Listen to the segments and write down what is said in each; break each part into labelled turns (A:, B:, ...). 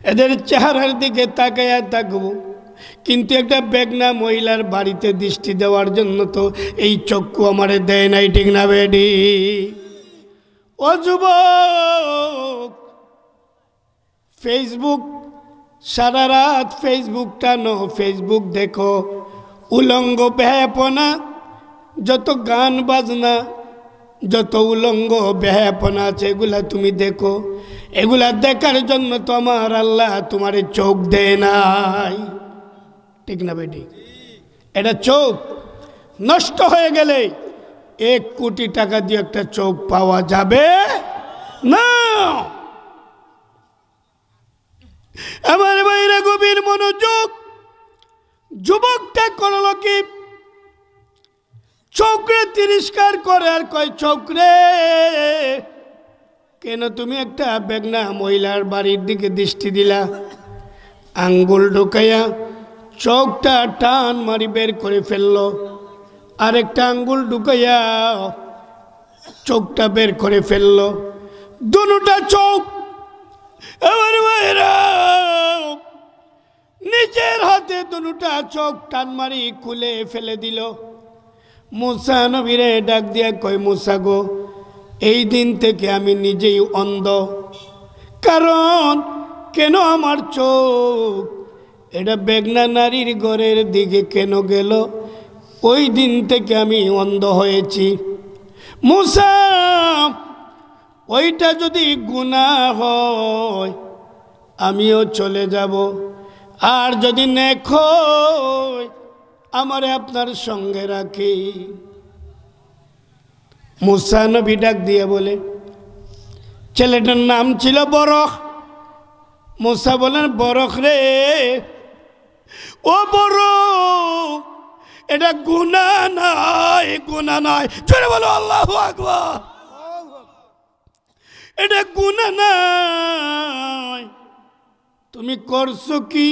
A: এদের চেহারার দিকে তাকায়া থাকবো, কিন্তু একটা বেগনা মহিলার বাড়িতে দৃষ্টি দেওয়ার জন্য তো এই চক্ষু আমারে দেয় নাই, ঠিক না বেডি? ও যুবক, ফেসবুক সারা রাত ফেসবুক টানো, ফেসবুক দেখো, উলঙ্গ বেহায়াপনা, যত গান বাজনা, যত উলঙ্গ বেহায়াপনা আছে এগুলা তুমি দেখো। এগুলা দেখার জন্য তো আমার আল্লাহ তোমারে চোখ দেয় নাই, ঠিক না বেটি? এটা চোখ নষ্ট হয়ে গেলে 1 কোটি টাকা দিয়ে একটা চোখ পাওয়া যাবে না। আমার ভাইরা গভীর মনোযোগ। যুবকটা করলো কি, চোখরে তিরস্কার করে আর কয়, চোখরে কেন তুমি একটা বেগনা মহিলার বাড়ির দিকে দৃষ্টি দিলা? আঙ্গুল ঢুকাইয়া চোখটা টান মারি বের করে ফেললো, আরেকটা আঙ্গুল ঢুকাইয়া চোখটা বের করে ফেললো। দুটা চোখ আমার ভাইরা নিজের হাতে দুটা চোখ টান মারি খুলে ফেলে দিল। মুসা নবীরে ডাক দিয়া কয়, মুসা গো, এই দিন থেকে আমি নিজেই অন্ধ। কারণ কেন আমার চোখ এটা বেগনা নারীর ঘরের দিকে কেন গেল? ওই দিন থেকে আমি অন্ধ হয়েছি। মুসা, ওইটা যদি গুনাহ হয় আমিও চলে যাব, আর যদি নেক হয় আমারে আপনার সঙ্গে রাখি। মুসা নবী ডাক দিয়ে বলে, ছেলেটার নাম ছিল বরখ। মুসা বলেন, বরখ রে, ও বরখ, এটা গুনাহ নয়, গুনাহ নয়। জোরে বলো আল্লাহু আকবার। এটা গুনাহ নয়। তুমি করছো কি?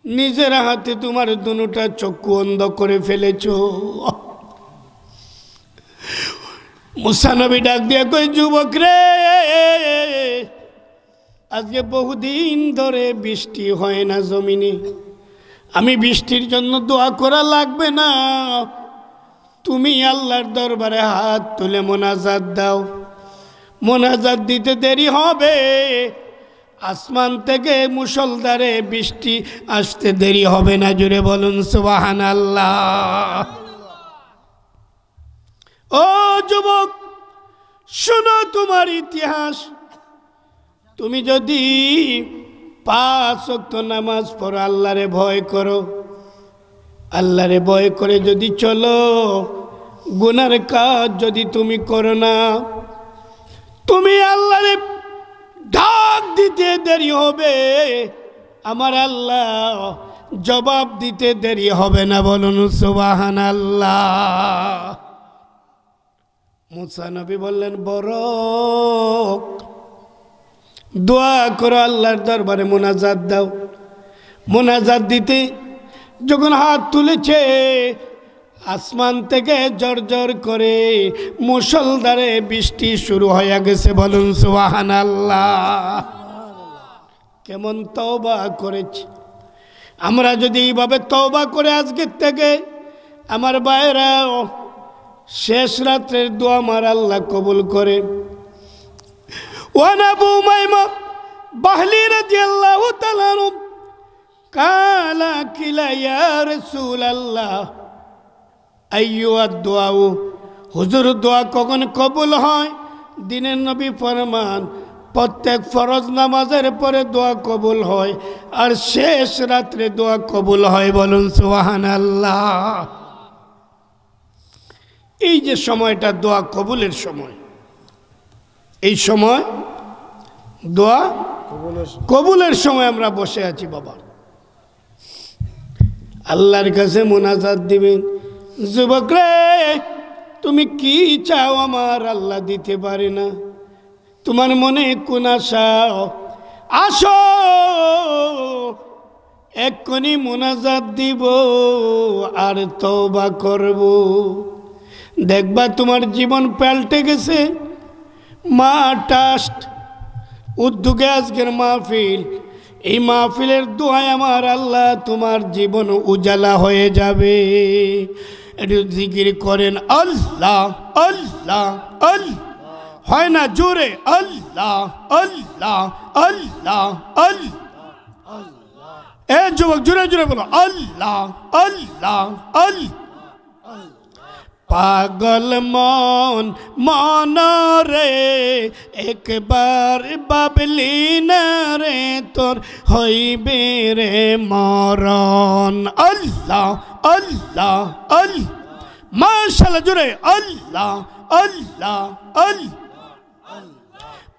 A: নিজের হাতে তোমার দুটা চক্ষু অন্ধ করে ফেলেছ। মুসা নবী ডাক দিয়ে কই, যুবক রে, আজকে বহুদিন ধরে বৃষ্টি হয় না জমিনে। আমি বৃষ্টির জন্য দোয়া করা লাগবে না, তুমি আল্লাহর দরবারে হাত তুলে মোনাজাত দাও। মোনাজাত দিতে দেরি হবে, আসমান থেকে মুষলধারে বৃষ্টি আসতে দেরি হবে না। জুড়ে বলুন সুবহানাল্লাহ। ও যুবক, শোনো তোমার ইতিহাস। তুমি যদি 5 ওয়াক্ত নামাজ পড়ো, আল্লাহরে ভয় করো, আল্লাহরে ভয় করে যদি চলো, গুনার কাজ যদি তুমি করো না, তুমি আল্লাহরে ডাক দিতে দেরি হবে, আমার আল্লাহ জবাব দিতে দেরি হবে না। বলুন সুবহানাল্লাহ। মুসা নবী বললেন, বরক, দোয়া করো, আল্লাহর দরবারে মোনাজাত দাও। মোনাজাত দিতে যখন হাত তুলেছে, আসমান থেকে জর্জর করে মুষলধারে বৃষ্টি শুরু হয়ে গেছে। বলুন সুবহানাল্লাহ। কেমন তওবা করেছি আমরা! যদি এইভাবে তওবা করে আজকের থেকে, আমার ভাইরা, শেষ রাত্রের দোয়া আমার আল্লাহ কবুল করে। ওয়ান আবু উমাইমা বাহলি রাদিয়াল্লাহু তাআলা আনহু কালা কিলা ইয়া রাসূলুল্লাহ আইয়ুদ দোয়া, হুজুর দোয়া কখন কবুল হয়? দিনের নবী ফরমান, প্রত্যেক ফরজ নামাজের পরে দোয়া কবুল হয়, আর শেষ রাত্রে দোয়া কবুল হয়। বলুন সুবহানাল্লাহ। এই যে সময়টা দোয়া কবুলের সময়, এই সময় দোয়া কবুলের সময় আমরা বসে আছি। বাবা, আল্লাহর কাছে মোনাজাত দিবেন। যুবক রে, তুমি কি চাও? আমার আল্লাহ দিতে পারে না। তোমার মনে কোন আশা? আসো, এক্ষুনি মোনাজাত দিব আর তওবা করব। দেখবা তোমার জীবন পাল্টে গেছে। মা ট্রাস্ট উদ্যোগে আজকের মাহফিল এই মাহফিলের দোয়ায় আমার আল্লাহ তোমার জীবন উজালা হয়ে যাবে। একটু জিকির করেন আল্লাহ আল্লাহ আল্লাহ, হয় না জোরে আল্লাহ আল্লাহ আল্লাহ আল্লাহ। এ যুবক জোরে জোরে বলো আল্লাহ আল্লাহ আল্লাহ। পাগল মন মন রে একবার বাবলি না রে তোর হইবে রে মরণ। আল্লাহ আল্লাহ আল্লাহ, মাশাআল্লাহ জোরে আল্লাহ আল্লাহ আল্লাহ।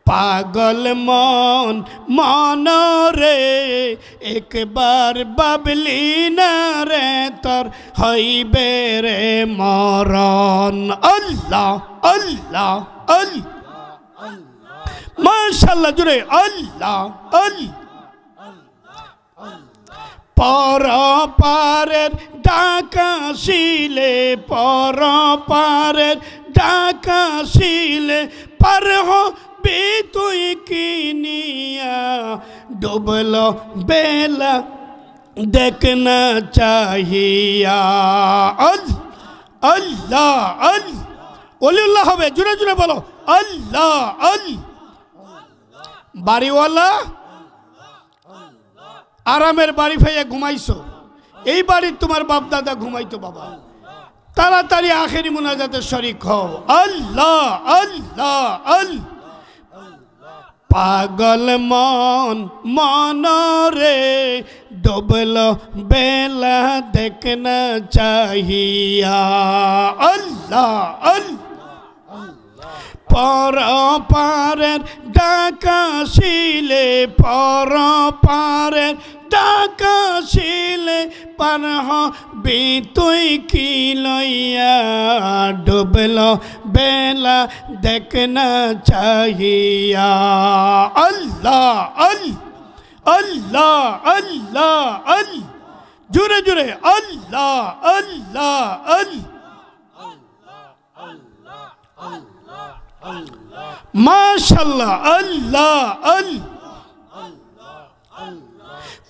A: পাগল মন মন রে একবার বাবলি না রে তোর হইবে রে মরণ। আল্লাহ আল্লাহ আল্লাহ, মাশাআল্লাহ জুড়ে আল্লাহ আল্লাহ। পর পারের ডাকা শিলে পর পারের ডাকা শিলে পার হবে তুই কিনিয়া ডুবল বেলা দেখনা চাহিয়া। আল্লাহ আল্লাহ ওলিউল্লাহ হবে, জুড়ে জুড়ে বলো আল্লাহ আল্লাহ। বাড়িওয়ালা আরামের বাড়ি ফাইয়া ঘুমাইছো, এই বাড়ির তোমার বাপ দাদা ঘুমাইতো বাবা, তাড়াতাড়ি আখেরি মুনাজাতে শরীক হও। আল্লাহ আল্লাহ আল্লাহ। পাগল মন মন রে ডুবল বেলা দেখনা চাহিয়া। আল্লাহ আল্লাহ। পর পারের ডাকা শিলে পর পারের ডাকা শিলে পার হবি তুই কি লইয়া ডুবল বেলা দেখনা চাহিয়া। আল্লাহ আল্লাহ আল্লাহ আল্লাহ আল্লাহ, জুড়ে জুড়ে আল্লাহ আল্লাহ আল্লাহ। মাশাআল্লাহ আল্লাহ আল্লাহ।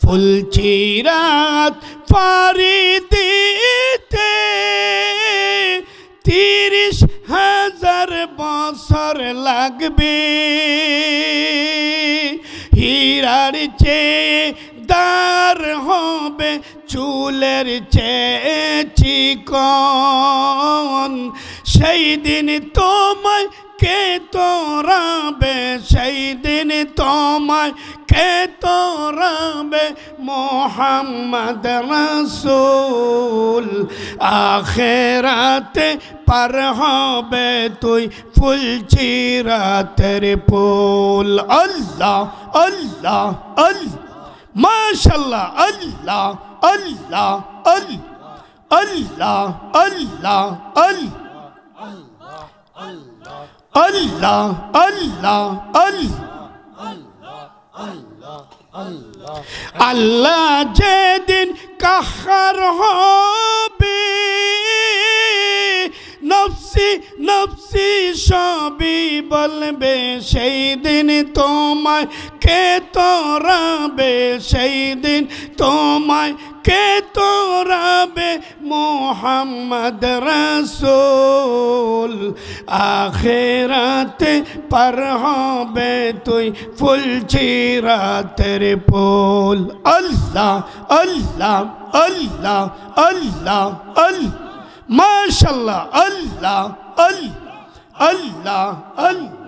A: ফুলচিরাত পারি দিতে 30,000 বছর লাগবে, হীরার চেয়ে দার হবে চুলের চেয়ে চিকন। সেই দিন তোমায় কে তোরাবে, সেই দিন তোমায় কে তোরাবে মোহাম্মদ রাসূল। আখিরাতে পার হবে তুই ফুলচিরাতের পুল। আল্লাহ আল্লাহ আল্লাহ, মাশাআল্লাহ আল্লাহ আল্লাহ আল্লাহ আল্লাহ আল্লাহ আল্লাহ আল্লাহ আল্লাহ। আল্লাহ যেদিন কাহার হবে নফসি নফসি সবই বলবে, সেই দিন তোমায় কে তোরাবে, সেই দিন তোমায় কে তোরাবে মোহাম্মদ রাসূল। আখিরাতে পার হবে তুই ফুলচিরাতের পুল। আল্লাহ আল্লাহ আল্লাহ আল্লাহ আল্লাহ, মাশাআল্লাহ আল্লাহ আল্লাহ আল্লাহ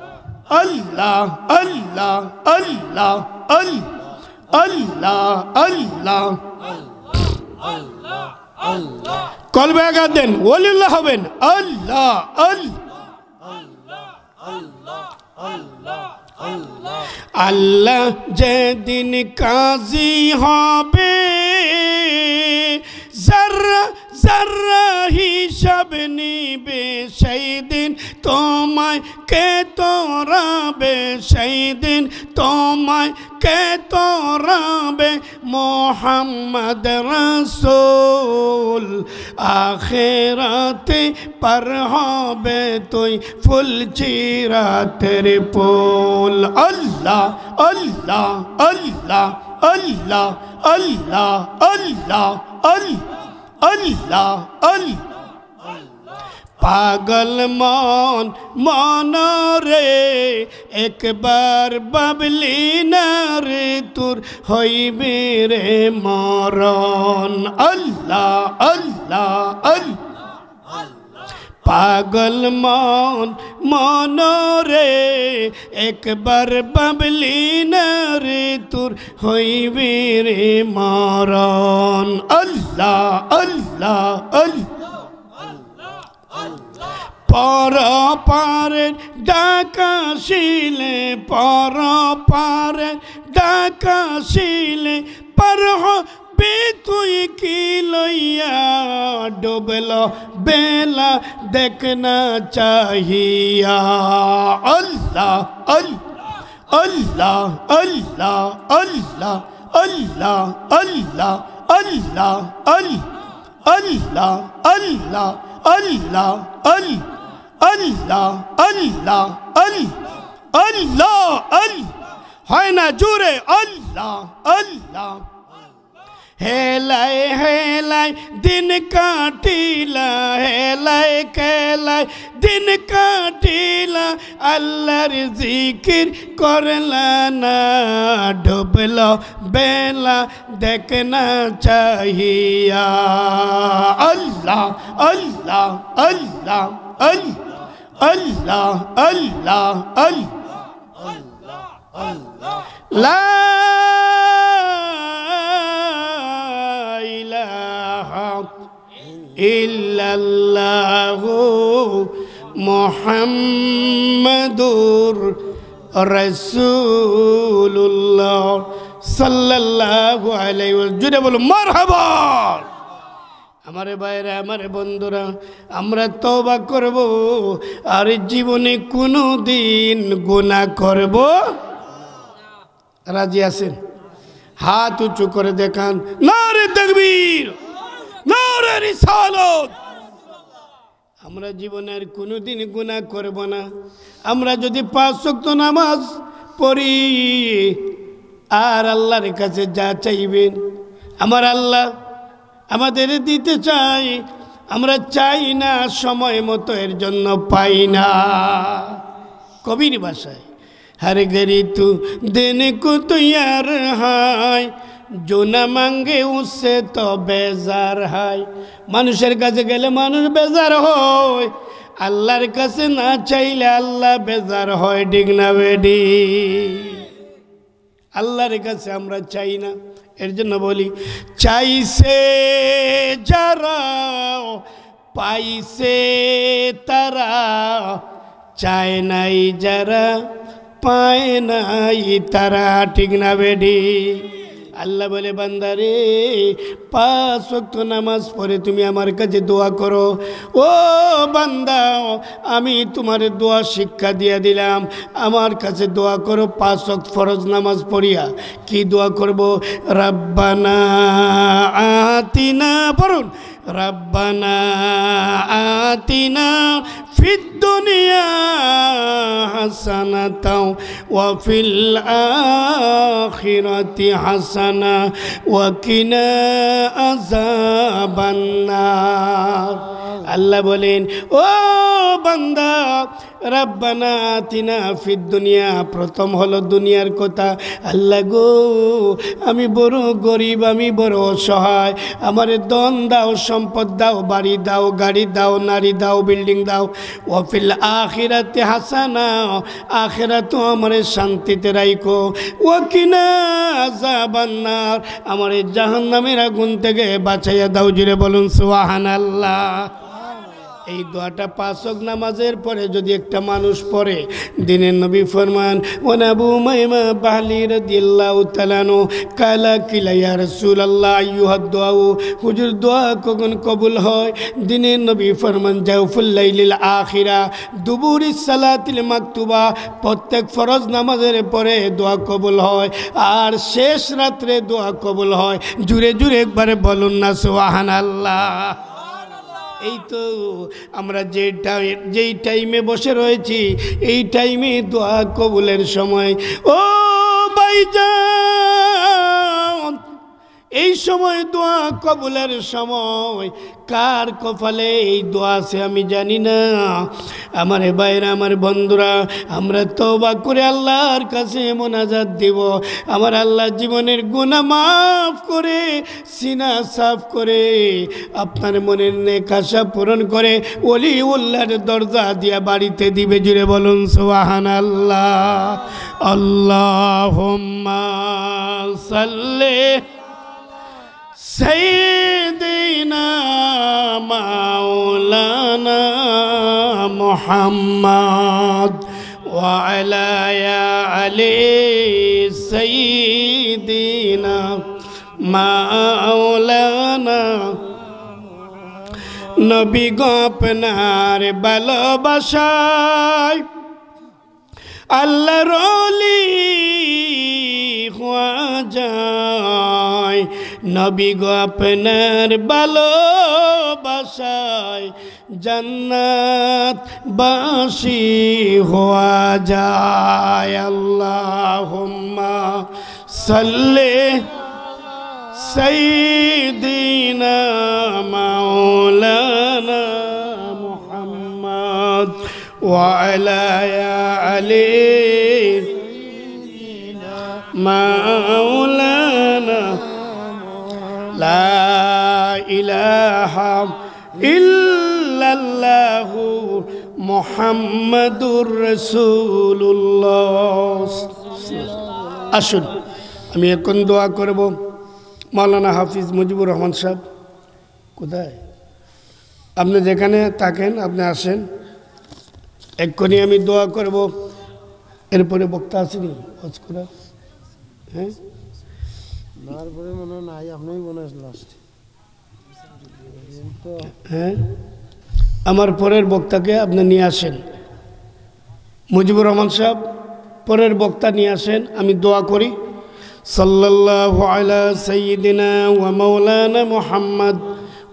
A: আল্লাহ আল্লাহ আল্লাহ আল্লাহ আল্লাহ। কলবে আঘাত দেন, ওলিউল্লাহ হবেন। আল্লাহ আল্লাহ যেদিন কাজী হবে যারা যারা হিসাব নিবে, সেই দিন তোমায় কে তোরাবে, সেই দিন তোমায় কে তোরাবে মোহাম্মদ রাসূল। আখিরাতে পার হবে তুই ফুলচিরাতের পুল। আল্লাহ আল্লাহ আল্লাহ আল্লাহ আল্লাহ আল্লাহ আল্লাহ আল্লাহ পাগল মন মন রে একবার বাবলি না রে তোর হইবে রে মরণ আল্লাহ আল্লাহ আল্লাহ পাগল মন মন রে একবার বাবলি না রে তোর হইবে রে মরণ আল্লাহ আল্লাহ আল্লাহ পর পারে ডাকাশিলে পর পারে ডাকাশিলে পর হবে তুই কি লইয়া ডুবল বেলা দেখনা চাহিয়া আল্লাহ আল্লাহ আল্লাহ আল্লাহ আল্লাহ আল্লাহ আল্লাহ আল্লাহ আল্লাহ আল্লাহ আল্লাহ আল্লাহ আল্লাহ আল্লাহ হয় না জোরে আল্লাহ আল্লাহ হেলায় হেলায় দিন কাটিলা হেলায় খেলায় দিন কাটিলা আল্লাহর জিকির করলা না ডুবল বেলা দেখনা চাহিয়া আল্লাহ আল্লাহ আল্লাহ আল্লাহ আল্লাহ আল্লাহ লা ইলাহা ইল্লাল্লাহু মুহাম্মাদুর রাসূলুল্লাহ সাল্লাল্লাহু আলাইহি ওয়াসাল্লাম জুড়ে বলো মারহাবা আমারে ভাইরা আমারে বন্ধুরা আমরা তওবা করব আর জীবনে কোনো দিন গুনাহ করব রাজি আছেন হাত উঁচু করে দেখান নারে তাকবীর নারে রিসালাত আমরা জীবনে আর কোনোদিন গুনাহ করব না আমরা যদি 5 ওয়াক্ত নামাজ পড়ি আর আল্লাহর কাছে যা চাইবেন আমার আল্লাহ আমাদের দিতে চাই আমরা চাই না সময় মতো এর জন্য পাই না কবির ভাষায় हर घड़ी तू देने को तैयार है जो ना मांगे उससे तो बेजार है মানুষের কাছে গেলে মানুষ বেজার হয় আল্লাহর কাছে না চাইলে আল্লাহ বেজার হয় ঠিক না বেডি আল্লাহর কাছে আমরা চাই না এর জন্য বলি চাইছে যারা পাইছে তারা চায় নাই যারা পায় নাই তারা ঠিক না বেডি আল্লাহ বলে বান্দারে 5 ওয়াক্ত নামাজ পড়ে তুমি আমার কাছে দোয়া করো ও বান্দা আমি তোমার দোয়া শিক্ষা দিয়ে দিলাম আমার কাছে দোয়া করো 5 ওয়াক্ত ফরজ নামাজ পড়িয়া কি দোয়া করব রব্বানা আতিনা পড়ুন রব্বানা আতিনা ফিদ দুনিয়া হাসানাতাও ওয়া ফিল আখিরাতি হাসানা ওয়া কিনা আযাবান নার আল্লাহ বলেন ও বান্দা রব্বানা আতিনা ফিদ দুনিয়া প্রথম হলো দুনিয়ার কথা আল্লাহ গো আমি বড় গরিব আমি বড় অসহায় আমারে ধন দাও সম্পদ দাও বাড়ি দাও গাড়ি দাও নারী দাও বিল্ডিং দাও ওয়া ফিল আখিরাতি হাসানা আখিরাতও আমারে শান্তিতে রাখো ওয়া কিনা আযাবান নার আমারে জাহান্নামের আগুন থেকে বাঁচাইয়া দাও জুড়ে বলুন সুবহানাল্লাহ এই দোয়াটা 5 ওয়াক্ত নামাজের পরে যদি একটা মানুষ পড়ে দিনের নবী ফরমান ওয়া আবু মাইমা বাহলি রাদিয়াল্লাহু তাআলা আনহু কালা কিলা ইয়া রাসূলুল্লাহ আইয়ুহাদ দুআ হুজুর দোয়া কখন কবুল হয় দিনের নবী ফরমান জাওফুল লাইলিল আখিরা দুবুরিস সালাতিল মাকতুবা প্রত্যেক ফরজ নামাজের পরে দোয়া কবুল হয় আর শেষ রাতে দোয়া কবুল হয় জুরে জুরে একবারে বলুন না সুবহানাল্লাহ এই তো আমরা যেই টাইমে বসে রয়েছি এই টাইমে দোয়া কবুলের সময় ও ভাইজান সময় দোয়া কবুলের সময় কার কপালে এই দোয়া আছে আমি জানি না। আমার ভাইরা, আমার বন্ধুরা, আমরা তওবা করে আল্লাহর কাছে মোনাজাত দিব। আমার আল্লাহ জীবনের গুনাহ মাফ করে, সিনা সাফ করে, আপনার মনের নেক আশা পূরণ করে ওলিউল্লাহর দরজা দিয়া বাড়িতে দিবে। জুড়ে বলুন সুবহানাল্লাহ। আল্লাহুম্মা সাল্লি সাইয়্যিদিনা মাওলানা মুহাম্মদ ওয়া আলা আলি সাইয়্যিদিনা মাওলানা। নবী গো আপনার ভালোবাসায় আল্লাহর ওলি হওয়া যায়। নবী গো আপনার ভালোবাসায় জান্নাত বাসী হওয়া যায়। আল্লাহুম্মা সাল্লি সাইয়্যিদিনা মাওলানা মুহাম্মদ ওয়া আলা আলি মাওলানা। লা ইলাহা ইল্লাল্লাহু মুহাম্মাদুর রাসূলুল্লাহ। আসুন আমি এখন দোয়া করব। মাওলানা হাফিজ মুজিবুর রহমান সাহেব কোথায়? আপনি যেখানে থাকেন আপনি আসেন, এক্ষুনি আমি দোয়া করব। এরপরে বক্তা আসেনি আজ করা? হ্যাঁ, হ্যাঁ, আমার পরের বক্তাকে আপনি নিয়ে আসেন। মুজিবুর রহমান সাহেব পরের বক্তা নিয়ে আসেন, আমি দোয়া করি। সাল্লাল্লাহু আলা সাইয়্যিদিনা ওয়া মাওলানা মুহাম্মদ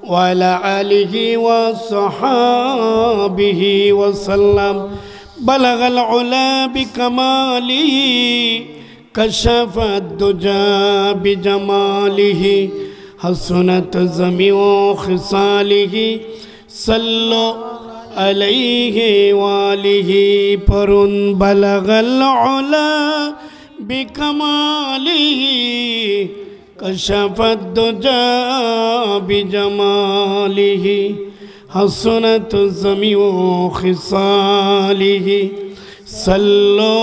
A: ওয়া আলা আলিহি ওয়া সাহাবিহি ওয়া সাল্লাম। বালাগাল উলা বিকামালিহি কাশাফাদ দুজা বিজামালিহি হাসনাত জামিউ খিসালিহি সাল্লু আলাইহি ওয়া আলিহি পরুন। বালাগাল উলা বিকামালিহি কাশাফাদ দুজা বিজামালিহি হাসনাত জামিউ খিসালিহি সাল্লু।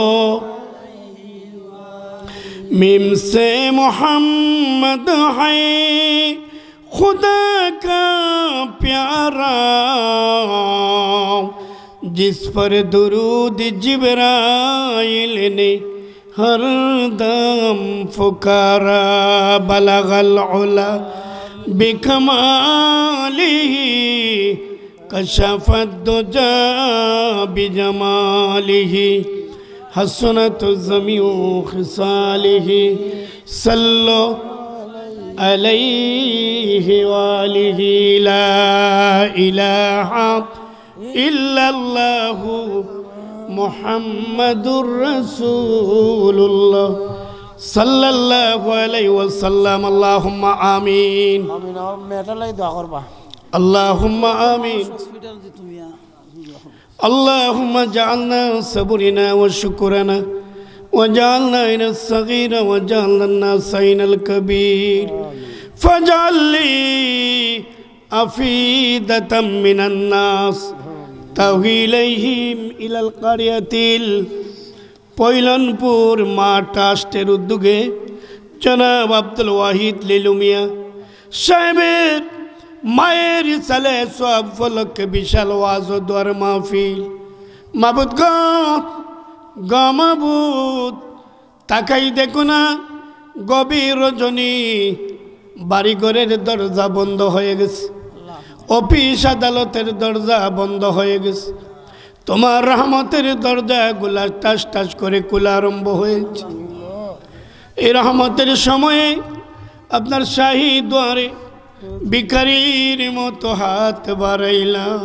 A: मीम से मोहम्मद है खुदा का प्यारा, जिस पर दुरूद जिब्राइल ने हर दम फुकारा। बलगल उला बिकमालिही कशफत दुजा बिजमालिही हसनत ज़मीउ खिसालिही सल्लो अलैहि वालिही। ला इलाहा इल्लल्लाहु मुहम्मदुर रसूलुल्लाह सल्लल्लाहु अलैहि वसल्लम। अल्लाहुम्मा आमीन। अल्लाहुम्मा आमीन। अल्लाहुम्मा जअलना सबरना व शुक्रना वजअलना इनस सगीर वजअलना नासइनल कबीर फजअलनी अफीदतम मिनन नास तौहीलहिम इलाल करियातिल। পৈলনপুর মা ট্রাস্টের উদ্যোগে জনাব আব্দুল ওয়াহিদ লিলু মিয়া সাহেবের মায়ের সালে সব উপলক্ষে বিশাল ওয়াজ ও দোয়ার মাহফিল। মাবুদ গো মাবুদ, তাকাই দেখো না, গভীর রজনী বাড়িঘরের দরজা বন্ধ হয়ে গেছে, অফিস আদালতের দরজা বন্ধ হয়ে গেছে, তোমার রহমতের দরজাগুলা টাস টাস করে খোলা আরম্ভ হয়েছে। এই রহমতের সময়ে আপনার শাহী দুয়ারে ভিখারির মতো হাত বাড়াইলাম।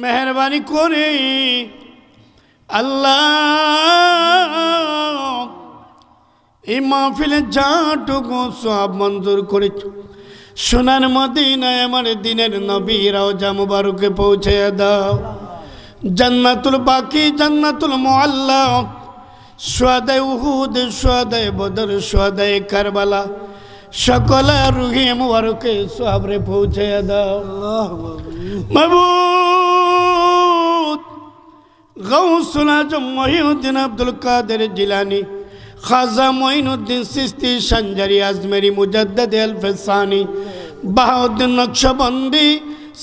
A: মেহরবানি করে আল্লাহ এই মাহফিলে যাটুকু সওয়াব মঞ্জুর করেছ সোনার মদিনায় আমার দিনের নবী রওজা মুবারকে পৌঁছে দাও। জান্নাতুল বাকি, জান্নাতুল মুআল্লা, শুহাদায়ে উহুদ, শুহাদায়ে বদর, শুহাদায়ে কারবালা সকল রুহে মুবারকে সওয়াবে পৌঁছে দাও। মাবুদ গাউসুল আজম মহিউদ্দিন আব্দুল কাদের জিলানী, খাজা মঈনুদ্দিন চিশতি, সঞ্জারি আজমেরি, মুজাদ্দিদ আল-ফসানি, বাহাউদ্দিন নকশবন্দি,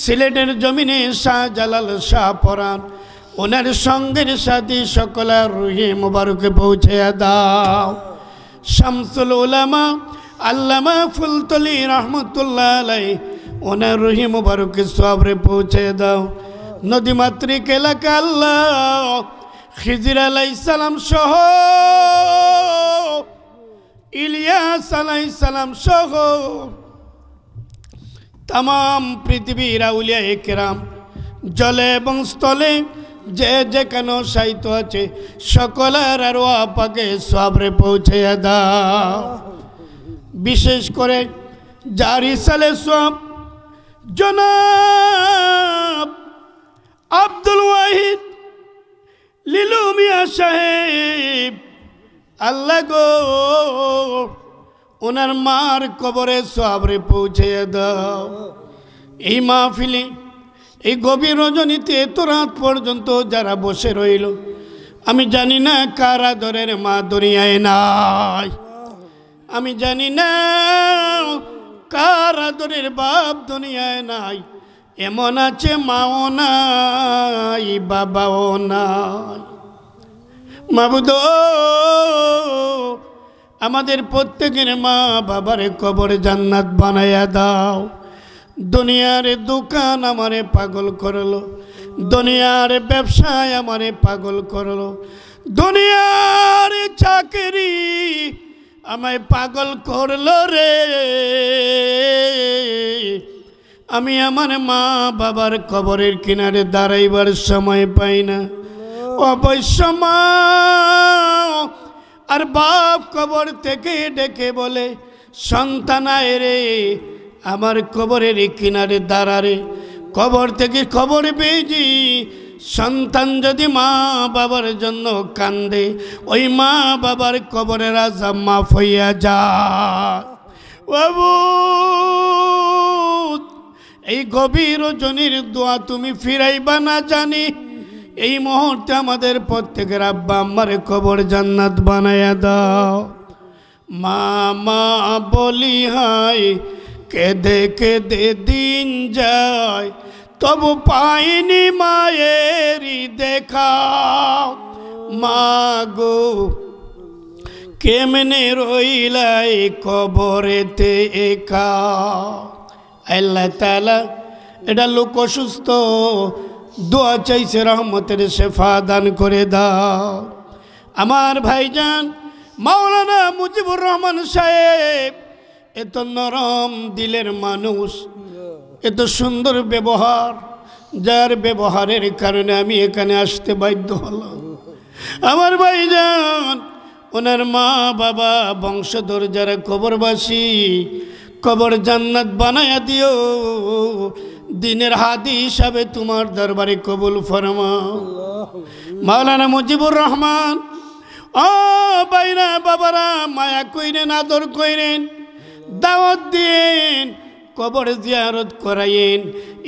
A: সিলেটের জমিনে শাহজালাল শাহপরান, ওনার সঙ্গের সাথী সকল রুহে মুবারকে পৌঁছে দাও। শামসুল উলামা আল্লামা ফুলতলি রহমতুল্লাহ আলাইহি, ওনার রুহে মুবারকে সওয়াবে পৌঁছে দাও। নদীমাতৃক এলাকা আল্লাহ খিজির আলাইহিস সালাম সহ, ইলিয়াস আলাইহিস সালাম সহ तमाम পৃথিবীর আউলিয়া কেরাম জলে এবং স্থলে যে যেখানে শায়িত আছে সকলের আরওয়াহ পাকে সওয়াবে পৌঁছে দাও। বিশেষ করে যার ইসালে সওয়াব জনাব আব্দুল ওয়াহিদ লিলু মিয়া সাহেব, আল্লাহ গো ওনার মার কবরে সওয়াবে পৌঁছে দাও। এই মাহফিলে এই গভীর রজনীতে এত রাত পর্যন্ত যারা বসে রইল, আমি জানি না কার আদরের মা দুনিয়ায় নাই, আমি জানি না কার আদরের বাপ দুনিয়ায় নাই। এমন আছে মাও নাই, বাবাও নাই। মাবুদ আমাদের প্রত্যেকের মা বাবার কবর জান্নাত বানায়া দাও। দুনিয়ার দোকান আমারে পাগল করলো, দুনিয়ার ব্যবসায় আমারে পাগল করলো, দুনিয়ার চাকরি আমায় পাগল করলো রে। আমি আমার মা বাবার কবরের কিনারে দাঁড়াইবার সময় পাই না। অবশ্য মা আর বাপ কবর থেকে ডেকে বলে, সন্তান আয় রে আমার কবরের কিনারে দাঁড়ারে। কবর থেকে খবর পেয়েছি সন্তান যদি মা বাবার জন্য কান্দে, ওই মা বাবার কবরের আযাব মাফ হইয়া যায়। বাবু এই গভীর রজনীর দোয়া তুমি ফিরাইবা না জানি, এই মুহূর্তে আমাদের প্রত্যেকের আব্বা আম্মার কবর জান্নাত বানায়া দাও। মা মা বলি হায় কেঁদে কেঁদে দিন যায়, তবু পাইনি মায়েরই দেখা। মা গো কেমনে রইলাই কবরেতে একা। আল্লাহ তাআলা এটা লোক অসুস্থ, দোয়া চাইছে রহমতের শেফা দান করে দাও। আমার ভাইজান মাওলানা মুজিবুর রহমান সাহেব এত নরম দিলের মানুষ, এত সুন্দর ব্যবহার, যার ব্যবহারের কারণে আমি এখানে আসতে বাধ্য হলাম। আমার ভাইজান ওনার মা বাবা বংশধর যারা কবরবাসী, কবর জান্নাত বানায়া দিও। দিনের হাদি হিসাবে তোমার দরবারে কবুল ফরমাও। মাওলানা মুজিবুর রহমান ও বাইরা বাবারা মায়া কইরেন, আদর কইরেন, দাওয়াত দিন, কবর জিয়ারত করাইন।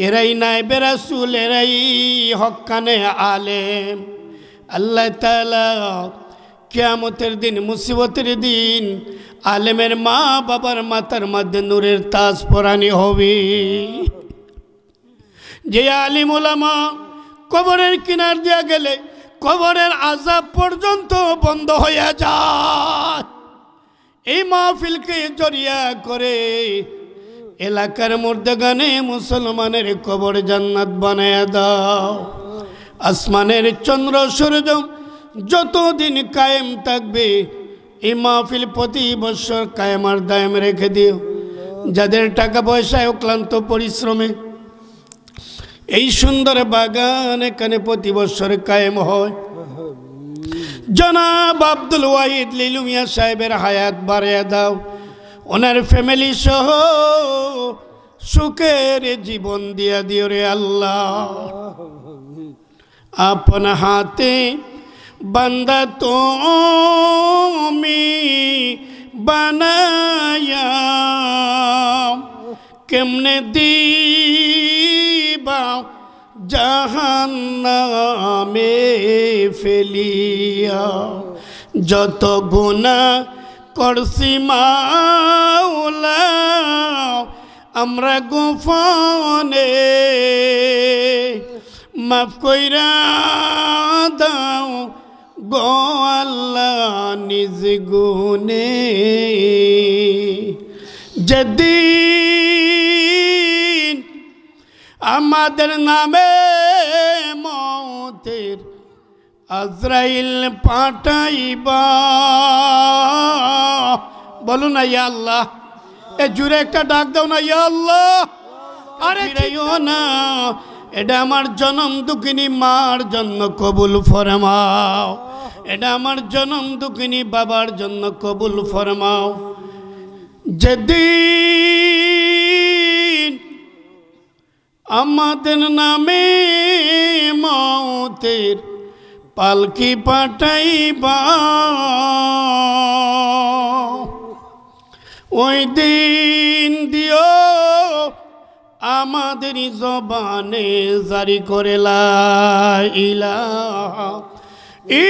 A: এরাই নায়েবে রাসূল, এরাই হক্কানে আলেম। আল্লাহ তাআলা কিয়ামতের দিন, মুসিবতের দিন আলেমের মা বাবার মাথার মধ্যে নূরের তাজ পরানি হবে। যে আলিম ওলামা কবরের কিনার দিয়া গেলে কবরের আযাব পর্যন্ত বন্ধ হইয়া যায়। এই মাহফিলকে জরিয়া করে এলাকার মুর্দাগানে মুসলমানের কবর জান্নাত বানায়া দাও। আসমানের চন্দ্র সূর্য যতদিন কায়েম থাকবে এই মাহফিল প্রতি বছর কায়েম আর দায়েম রেখে দিও। যাদের টাকা পয়সায় অক্লান্ত পরিশ্রমে এই সুন্দর বাগান এখানে প্রতি বছর কায়েম হয়, জনাব আব্দুল ওয়াহিদ লিলু মিয়া সাহেবের হায়াত বাড়িয়ে দাও, ওনার ফ্যামিলি সহ সুখের জীবন দিয়া দিও রে আল্লাহ। আপন হাতে বান্দা তুমি বানায়া কেমনে দিবা জাহান্নামে ফেলিয়া, যত গুনাহ করছি মাওলা আমরা গোপনে, মাফ কইরা দাও গো আল্লাহ নিজ গুণে। যেদিন আমাদের নামে মৌতের আজরাইল পাঠাইবা, বলো না ইয়া আল্লাহ, এ জুড়ে একটা ডাক দাও না ইয়া আল্লাহ। আরে ফিরাইও না, এটা আমার জনম দুঃখিনী মার জন্য কবুল ফরমাও, এটা আমার জনম দুঃখিনী বাবার জন্য কবুল ফরমাও। যেদিন আমাদের নামে মৌতের পালকি পাঠাইবা, ওই দিন দিও আমাদের জবানে জারি করে লা ইলাহা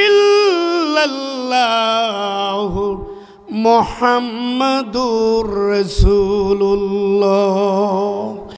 A: ইল্লাল্লাহু মুহাম্মাদুর রাসূলুল্লাহ।